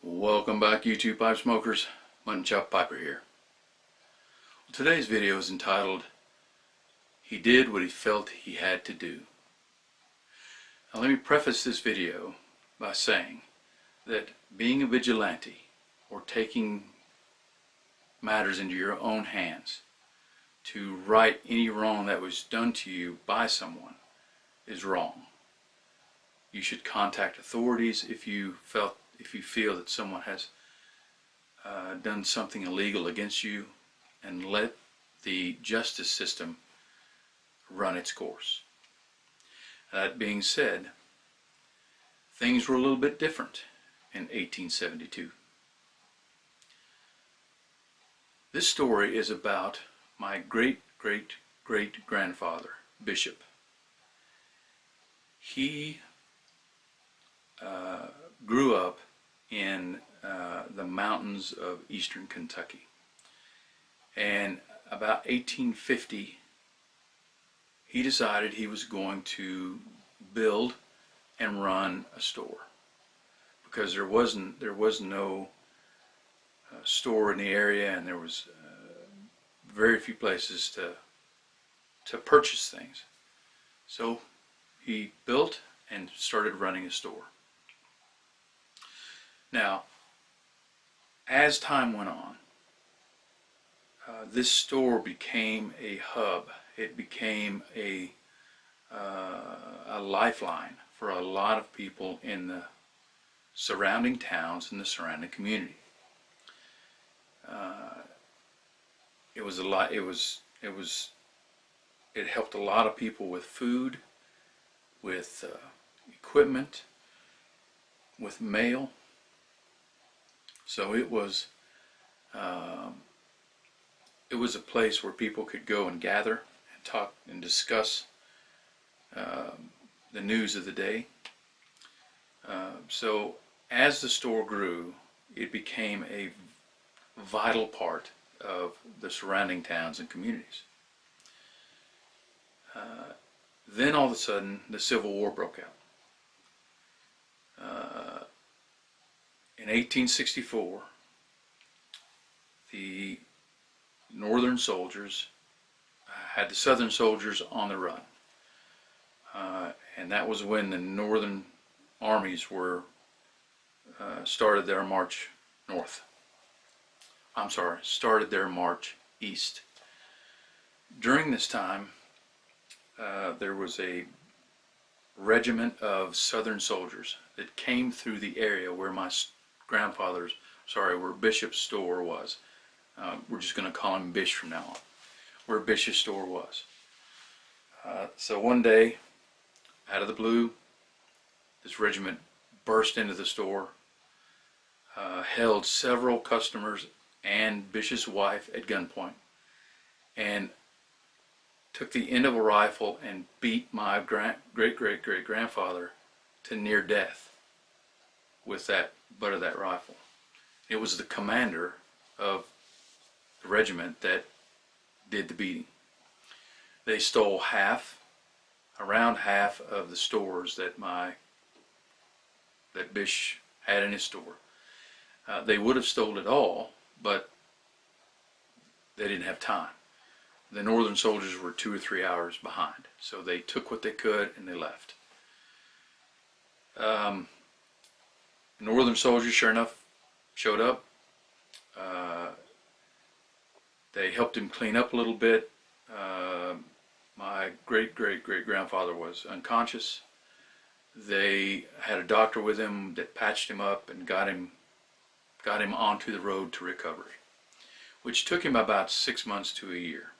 Welcome back, YouTube pipe smokers. Muttnchop Piper here. Today's video is entitled, He Did What He Felt He Had to Do. Now let me preface this video by saying that being a vigilante or taking matters into your own hands to right any wrong that was done to you by someone is wrong. You should contact authorities if you feel that someone has done something illegal against you, and let the justice system run its course. That being said, things were a little bit different in 1872. This story is about my great-great-great-grandfather, Bishop. He grew up in the mountains of eastern Kentucky, and about 1850 he decided he was going to build and run a store, because there was no store in the area, and there was very few places to purchase things. So he built and started running a store. Now, as time went on, this store became a hub. It became a lifeline for a lot of people in the surrounding towns and the surrounding community. It helped a lot of people with food, with equipment, with mail. So it was a place where people could go and gather and talk and discuss the news of the day. So as the store grew, it became a vital part of the surrounding towns and communities. Then all of a sudden, the Civil War broke out. In 1864, the Northern soldiers had the Southern soldiers on the run, and that was when the Northern armies were started their march north. Started their march east. During this time, there was a regiment of Southern soldiers that came through the area where where Bishop's store was. We're just going to call him Bish from now on, where Bishop's store was. So one day, out of the blue, this regiment burst into the store, held several customers and Bishop's wife at gunpoint, and took the end of a rifle and beat my great-great-great-grandfather to near death with that butt of that rifle. It was the commander of the regiment that did the beating. They stole around half of the stores that Bish had in his store. They would have stolen it all, but they didn't have time. The Northern soldiers were 2 or 3 hours behind, so they took what they could and they left. Northern soldiers, sure enough, showed up. They helped him clean up a little bit. My great-great-great-grandfather was unconscious. They had a doctor with him that patched him up and got him onto the road to recovery, which took him about 6 months to a year.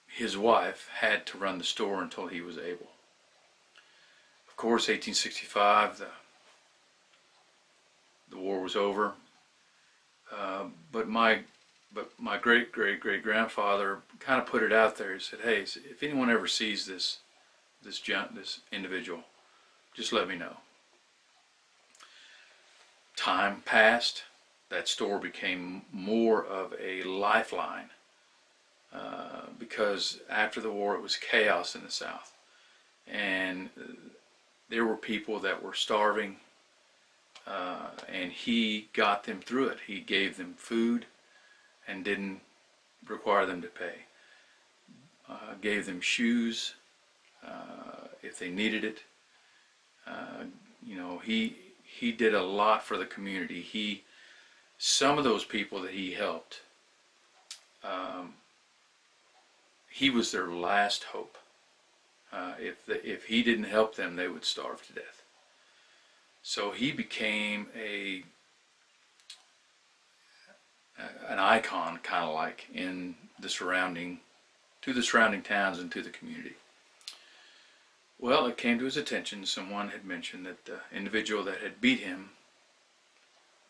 His wife had to run the store until he was able. Of course, 1865, the war was over. But my great-great-great-grandfather kind of put it out there. He said, "Hey, if anyone ever sees this individual, just let me know." Time passed. That store became more of a lifeline, because after the war it was chaos in the South, and there were people that were starving. and he got them through it. He gave them food and didn't require them to pay. Gave them shoes if they needed it. You know, he did a lot for the community. Some of those people that he helped, he was their last hope. If he didn't help them, they would starve to death. So he became an icon, kind of like, in the surrounding towns and to the community. Well, it came to his attention, someone had mentioned that the individual that had beat him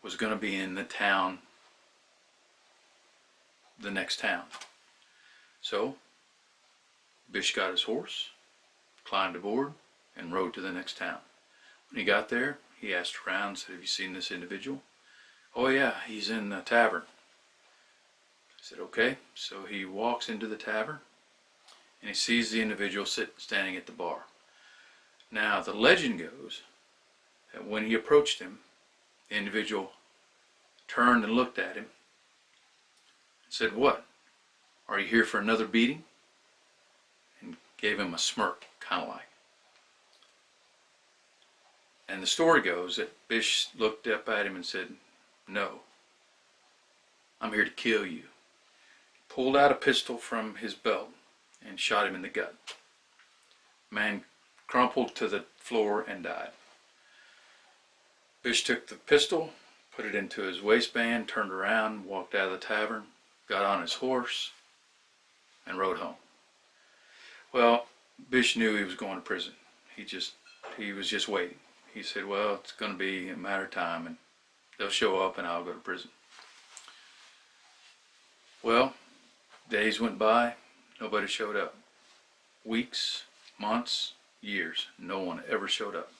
was going to be in the town, the next town. So Bish got his horse, climbed aboard, and rode to the next town. When he got there, he asked around, said, "Have you seen this individual?" "Oh yeah, he's in the tavern." I said, "Okay." So he walks into the tavern and he sees the individual standing at the bar. Now the legend goes that when he approached him, the individual turned and looked at him and said, "What? Are you here for another beating?" And gave him a smirk, kind of like. And the story goes that Bish looked up at him and said, "No, I'm here to kill you." Pulled out a pistol from his belt and shot him in the gut. Man crumpled to the floor and died. Bish took the pistol, put it into his waistband, turned around, walked out of the tavern, got on his horse, and rode home. Well, Bish knew he was going to prison. He was just waiting. He said, "Well, it's going to be a matter of time, and they'll show up and I'll go to prison." Well, days went by, nobody showed up. Weeks, months, years, no one ever showed up.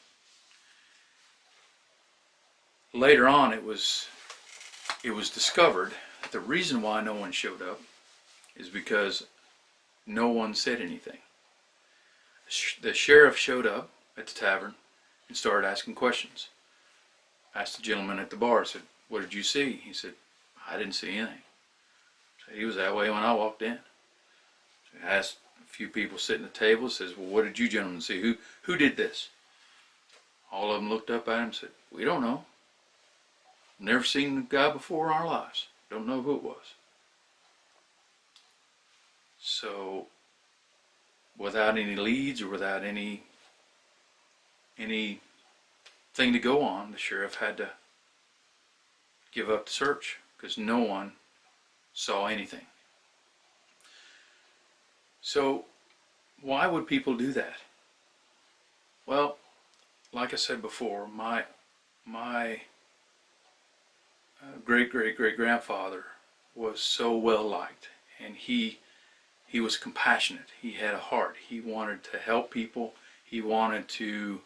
Later on, it was discovered that the reason why no one showed up is because no one said anything. The sheriff showed up at the tavern and started asking questions. Asked the gentleman at the bar, said, "What did you see?" He said, "I didn't see anything." So he was that way when I walked in. So he asked a few people sitting at the table, says, "Well, what did you gentlemen see? Who did this?" All of them looked up at him and said, "We don't know. Never seen the guy before in our lives. Don't know who it was." So without any leads or without anything to go on, the sheriff had to give up the search because no one saw anything. So why would people do that? Well, like I said before, my great-great-great-grandfather was so well liked, and he was compassionate. He had a heart. He wanted to help people. He wanted to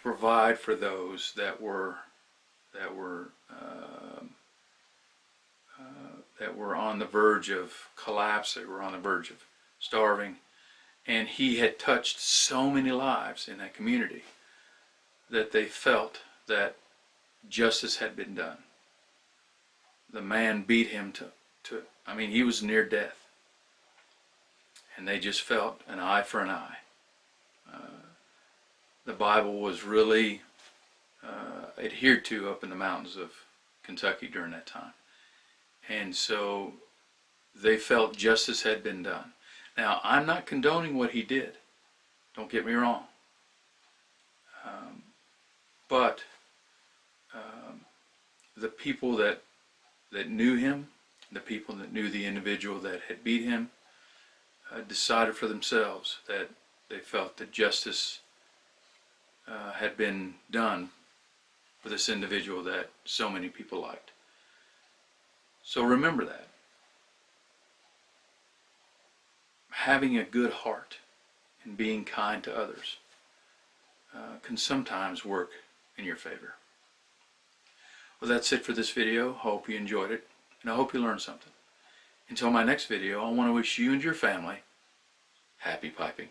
provide for those that were on the verge of collapse, that were on the verge of starving. And he had touched so many lives in that community that they felt that justice had been done. The man beat him I mean, he was near death. And they just felt an eye for an eye. The Bible was really adhered to up in the mountains of Kentucky during that time. And so they felt justice had been done. Now, I'm not condoning what he did. Don't get me wrong. But the people that knew him, the people that knew the individual that had beat him, decided for themselves that they felt that justice had been done for this individual that so many people liked. So remember that. Having a good heart and being kind to others can sometimes work in your favor. Well, that's it for this video. Hope you enjoyed it, and I hope you learned something. Until my next video, I want to wish you and your family happy piping.